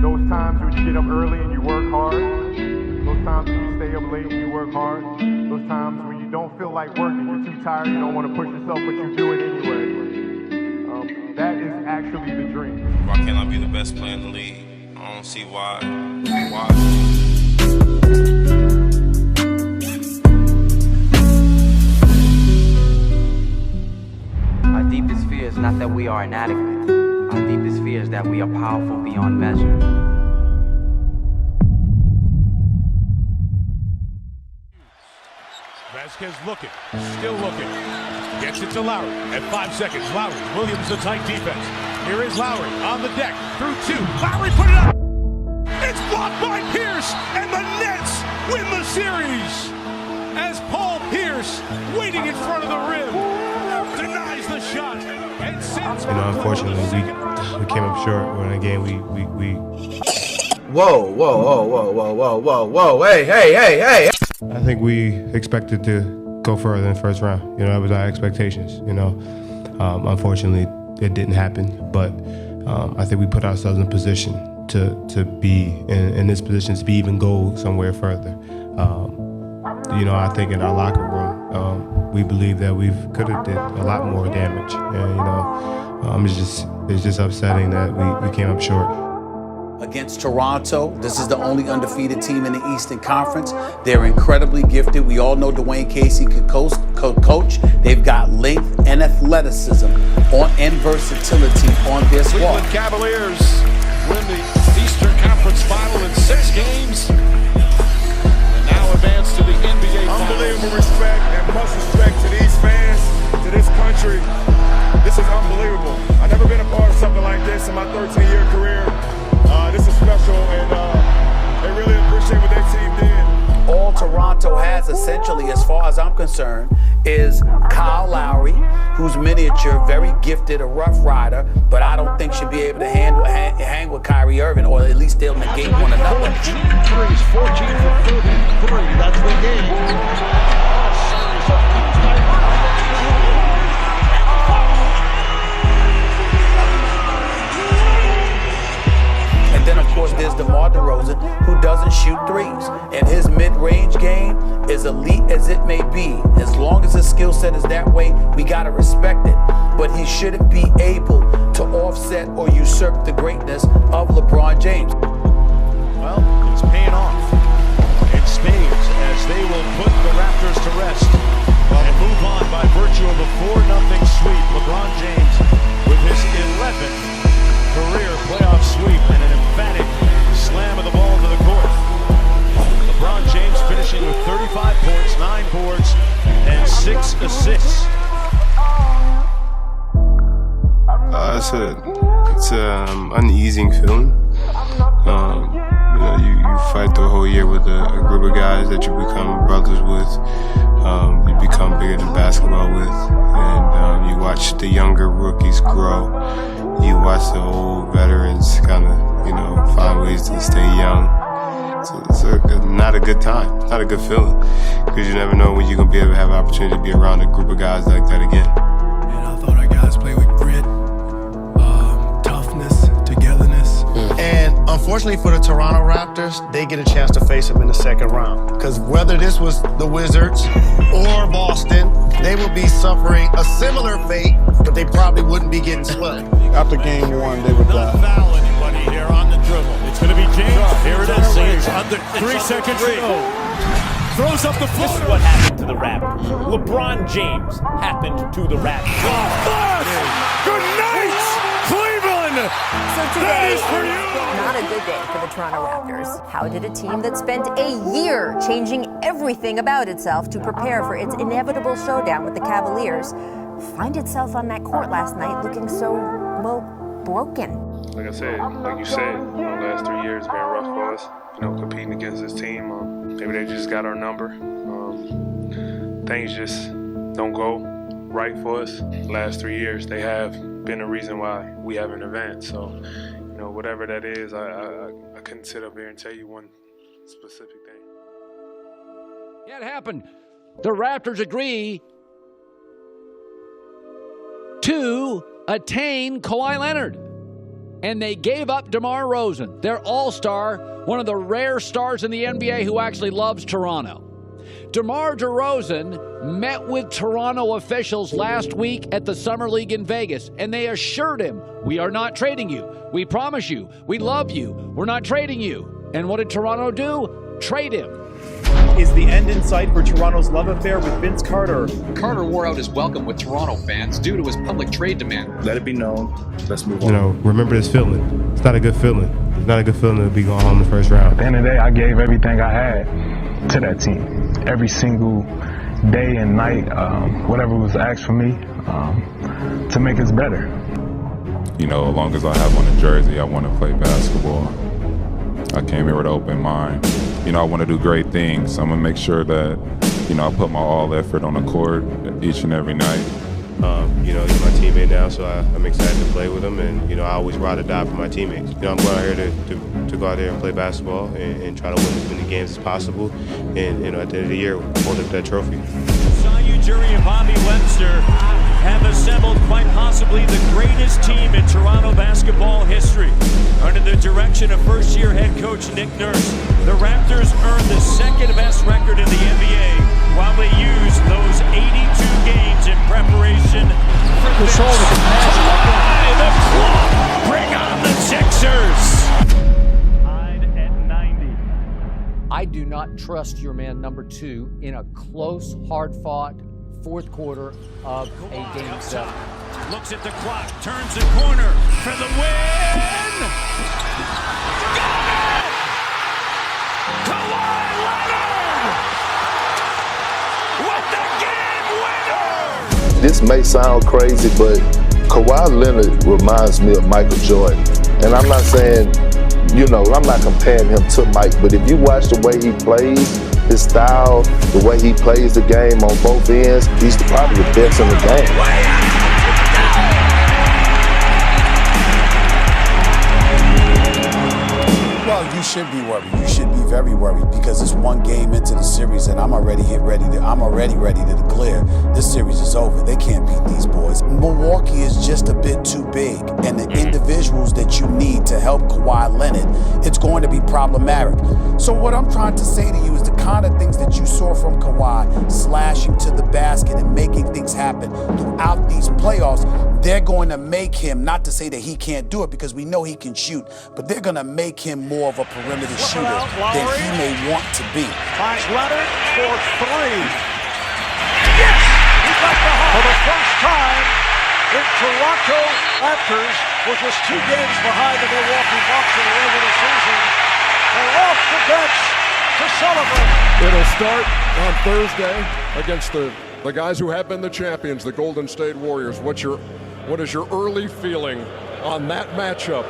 those times when you get up early and you work hard, those times when you stay up late and you work hard, those times when you don't feel like working, you're too tired, you don't want to push yourself, but you do it anyway. That is actually the dream. Why can't I be the best player in the league? I don't see why. Our deepest fear is not that we are inadequate. Our deepest fear is that we are powerful beyond measure. Vasquez looking, still looking. Gets it to Lowry at 5 seconds. Lowry, Williams the tight defense. Here is Lowry on the deck through 2. Lowry put it up. It's blocked by Pierce, and the Nets win the series. As Paul Pierce, waiting in front of the rim, denies the shot and sends. Unfortunately, we came up short when again we. Whoa! Hey! I think we expected to go further in the first round. That was our expectations. Unfortunately, it didn't happen. But I think we put ourselves in a position to be in this position to be even go somewhere further. I think in our locker room, we believe that we could have did a lot more damage. And it's just upsetting that we came up short. Against Toronto, this is the only undefeated team in the Eastern Conference. They're incredibly gifted. We all know Dwayne Casey could coach. They've got length and athleticism and versatility on their squad. Cleveland Cavaliers win the Eastern Conference Final in 6 games. And now advance to the NBA Finals. Unbelievable respect and much respect to these fans, to this country. This is unbelievable. I've never been a part of something like this in my 13-year career. This is special, and they really appreciate what their team did. All Toronto has, essentially, as far as I'm concerned, is Kyle Lowry, who's miniature, very gifted, a rough rider, but I don't think should be able to hang with Kyrie Irving, or at least they'll negate one another. 14 threes, 14 for 33. That's the game. And then, of course, there's DeMar DeRozan, who doesn't shoot threes. And his mid-range game is elite as it may be. As long as his skill set is that way, we got to respect it. But he shouldn't be able to offset or usurp the greatness of LeBron James. Well, it's paying off in spades as they will put the Raptors to rest and move on by virtue of a 4-0 sweep. LeBron James with his 11th career playoff sweep and an emphatic slam of the ball to the court. LeBron James finishing with 35 points, 9 boards, and 6 assists. It's an uneasing feeling. You fight the whole year with a group of guys that you become brothers with. You become bigger than basketball with, and you watch the younger rookies grow. You watch the old veterans kind of, find ways to stay young. It's not a good time, not a good feeling, because you never know when you're going to be able to have an opportunity to be around a group of guys like that again. And I thought our guys played with grit, toughness, togetherness. And unfortunately for the Toronto Raptors, they get a chance to face them in the second round. Because whether this was the Wizards or Boston, they would be suffering a similar fate, but they probably wouldn't be getting swept. After game 1, they would Not foul anybody here on the dribble. It's going to be James. Here it is. It's under 3 seconds to go. Throws up the floor. This is what happened to the Raptors. LeBron James happened to the Raptors. Good night, Cleveland. So today is for you. Not a good day for the Toronto Raptors. How did a team that spent a year changing everything about itself to prepare for its inevitable showdown with the Cavaliers find itself on that court last night looking so, broken? Like I said, like you said, the last 3 years been rough for us. Competing against this team. Maybe they just got our number. Things just don't go right for us. The last 3 years, they have been the reason why we haven't advanced. So, whatever that is, I couldn't sit up here and tell you one specific thing. It happened. The Raptors agree to attain Kawhi Leonard. and they gave up DeMar DeRozan, their all-star, one of the rare stars in the NBA who actually loves Toronto. DeMar DeRozan met with Toronto officials last week at the Summer League in Vegas, and they assured him, "We are not trading you. We promise you. We love you. We're not trading you." And what did Toronto do? Trade him. Is the end in sight for Toronto's love affair with Vince Carter? Carter wore out his welcome with Toronto fans due to his public trade demand. Let it be known. Let's move on. You know, remember this feeling. It's not a good feeling. It's not a good feeling to be going home the first round. At the end of the day, I gave everything I had to that team. Every single day and night, whatever was asked for me to make us better. You know, as long as I have on a jersey, I want to play basketball. I came here with an open mind. You know, I want to do great things. I'm going to make sure that, you know, I put my all effort on the court each and every night. You know, he's my teammate now, so I'm excited to play with him. And, you know, I always ride or die for my teammates. You know, I'm going out here to go out there and play basketball and try to win as many games as possible. And, you know, at the end of the year, hold up that trophy. Sayu Jury and Bobby Webster have assembled quite possibly the greatest team in Toronto basketball history. Under the direction of first-year head coach Nick Nurse, the Raptors earned the second-best record in the NBA while they used those 82 games in preparation for this. Kawhi, the clock! Bring on the Sixers! Tied at 90. I do not trust your man number 2 in a close, hard-fought fourth quarter of a game 7. Looks at the clock, turns the corner for the win! Got it! Kawhi Leonard! With the game winner! This may sound crazy, but Kawhi Leonard reminds me of Michael Jordan. And I'm not saying, you know, I'm not comparing him to Mike, but if you watch the way he plays, his style, the way he plays the game on both ends, he's probably the best in the game. Well, you should be worried. You should be very worried because it's one game into the series, and I'm already ready to declare this series is over. They can't beat these boys. Milwaukee is just a bit too big, and the individuals that you need to help Kawhi Leonard, it's going to be problematic. So what I'm trying to say to you is the kind of things that you saw from Kawhi, slashing to the basket and making things happen throughout these playoffs, they're going to make him, not to say that he can't do it because we know he can shoot, but they're going to make him more of a perimeter shooter than he may want to be. Finds Leonard for 3. Yes! He got the hole. For the first time in Toronto Raptors, were just 2 games behind the Milwaukee Bucks in the regular season. They're off the bench to celebrate. It'll start on Thursday against the guys who have been the champions, the Golden State Warriors. What is your early feeling on that matchup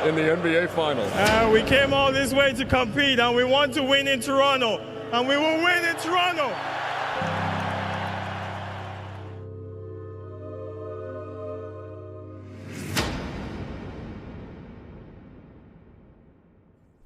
in the NBA Finals? We came all this way to compete, and we want to win in Toronto, and we will win in Toronto.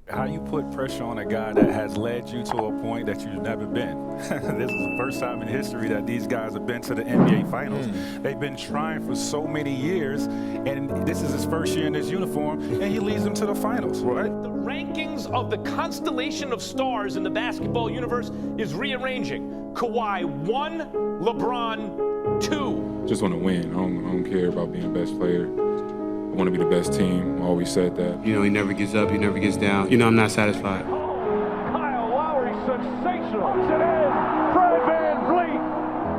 How you put pressure on a guy that has led you to a point that you've never been. This is the first time in history that these guys have been to the NBA Finals. They've been trying for so many years, and this is his first year in his uniform, and he leads them to the Finals, right? The rankings of the constellation of stars in the basketball universe is rearranging. Kawhi 1, LeBron 2. Just want to win. I don't care about being the best player. I want to be the best team. I always said that. You know, he never gets up, he never gets down. You know, I'm not satisfied. Kyle Lowry, sensational. Today, Fred VanVleet,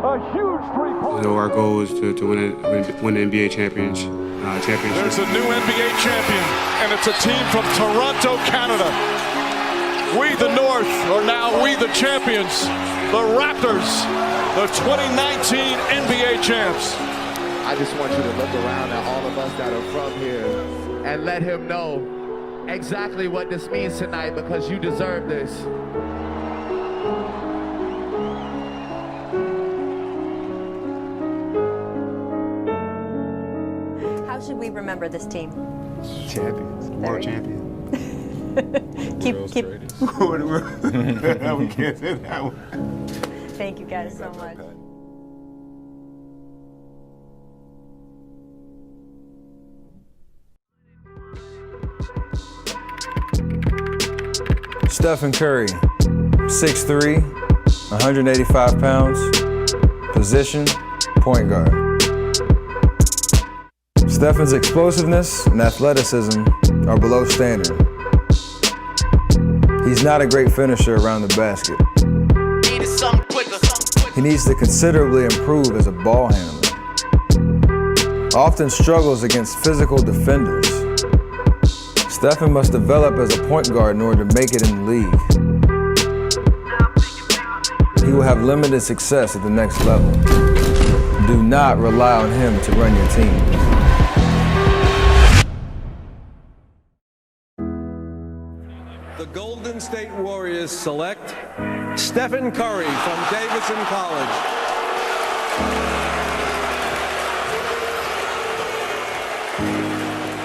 a huge three-point. You know, our goal is to win the NBA championship. There's a new NBA champion, and it's a team from Toronto, Canada. We, the North, are now we, the champions. The Raptors, the 2019 NBA champs. I just want you to look around at all of us that are from here and let him know exactly what this means tonight because you deserve this. How should we remember this team? Champions, world champions. keep. We can't say that one. Thank you guys so much. Stephen Curry, 6'3", 185 pounds, position, point guard. Stephen's explosiveness and athleticism are below standard. He's not a great finisher around the basket. He needs to considerably improve as a ball handler. Often struggles against physical defenders. Stephen must develop as a point guard in order to make it in the league. He will have limited success at the next level. Do not rely on him to run your team. The Golden State Warriors select Stephen Curry from Davidson College.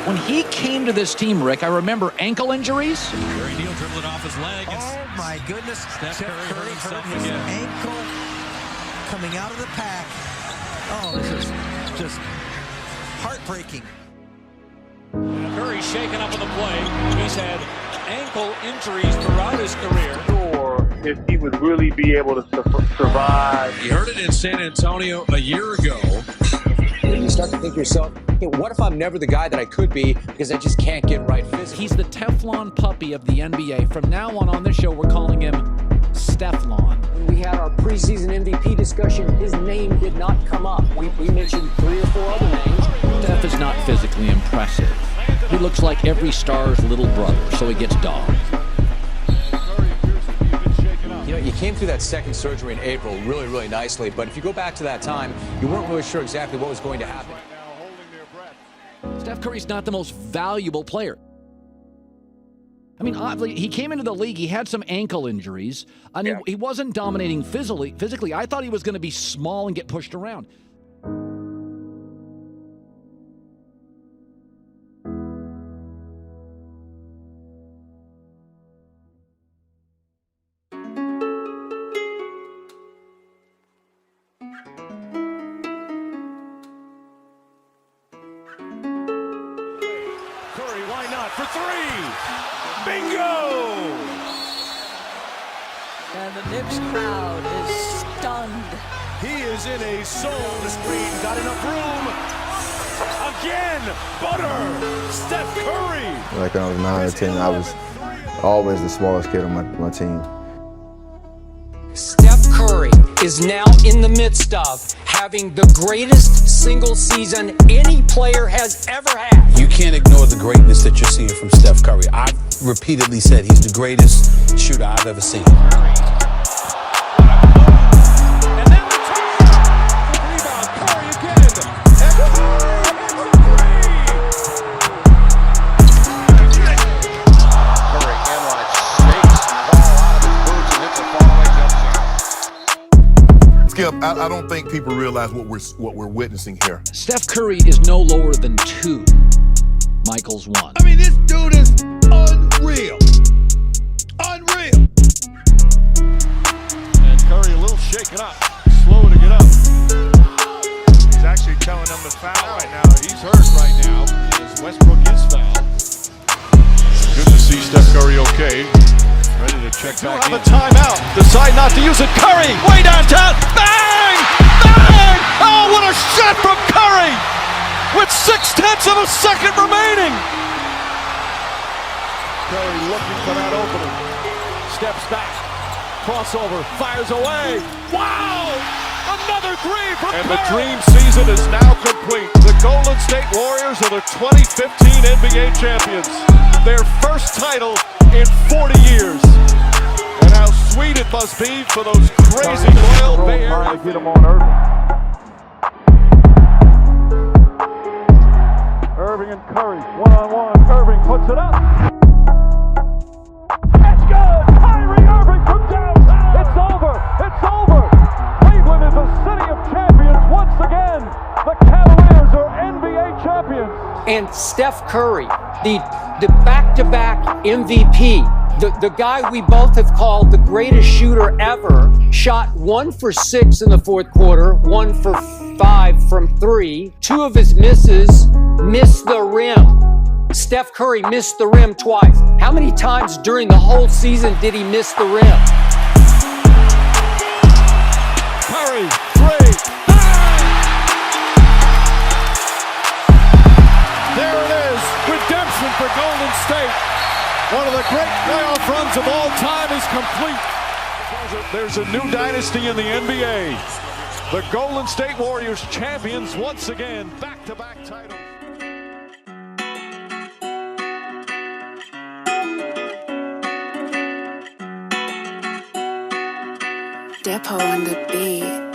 When he came to this team, Rick, I remember ankle injuries. Gary Neal dribbled it off his leg. Oh my goodness. Steph Curry hurt himself his again. ankle coming out of the pack. Oh, this is just heartbreaking. Curry shaken up in the play. He's had ankle injuries throughout his career. Or if he would really be able to survive. He heard it in San Antonio a year ago. You start to think to yourself, hey, what if I'm never the guy that I could be because I just can't get right physically? He's the Teflon puppy of the NBA. From now on this show, we're calling him Steflon. When we had our preseason MVP discussion, his name did not come up. We mentioned 3 or 4 other names. Steph is not physically impressive. He looks like every star's little brother, so he gets dogged. You know, you came through that second surgery in April really, really nicely, but if you go back to that time, you weren't really sure exactly what was going to happen. Steph Curry's not the most valuable player. I mean, oddly, he came into the league, he had some ankle injuries, and he wasn't dominating physically. I thought he was going to be small and get pushed around. Curry, why not for 3? Bingo! And the Knicks crowd is stunned. He is in a zone. The screen got enough room. Again, butter. Steph Curry. Like when I was 9 or 10, I was always the smallest kid on my team. Steph Curry is now in the midst of having the greatest single season any player has ever had. You can't ignore the greatness that you're seeing from Steph Curry. I've repeatedly said he's the greatest shooter I've ever seen. Skip, I don't think people realize what we're witnessing here. Steph Curry is no lower than 2. Michael's 1. I mean, this dude is unreal. Unreal. And Curry a little shaken up, slow to get up. He's actually telling them to foul right now. He's hurt right now as Westbrook is fouled. Good to see Steph Curry okay. Ready to check back in. Have a timeout. Decide not to use it. Curry way downtown. Bang! Bang! Oh, what a shot from Curry! With 0.6 of a second remaining. Curry looking for that opening. Steps back. Crossover. Fires away. Wow! Another 3 from And Curry. the dream season is now complete. The Golden State Warriors are the 2015 NBA champions. Their first title in 40 years. And how sweet it must be for those crazy loyal Bay Area. Get him on Irving. Irving and Curry, one-on-one. Irving puts it up. It's good. Kyrie Irving from downtown. It's over. It's over. Cleveland is a city of champions once again. The Cavaliers are NBA champions. And Steph Curry, the back-to-back MVP, the guy we both have called the greatest shooter ever, shot 1 for 6 in the fourth quarter, 1 for 5 from 3. 2 of his misses missed the rim. Steph Curry missed the rim twice. How many times during the whole season did he miss the rim? Curry, three. There it is, redemption for Golden State. One of the great playoff runs of all time is complete. There's a new dynasty in the NBA. The Golden State Warriors champions once again, back-to-back titles. Depot on the beat.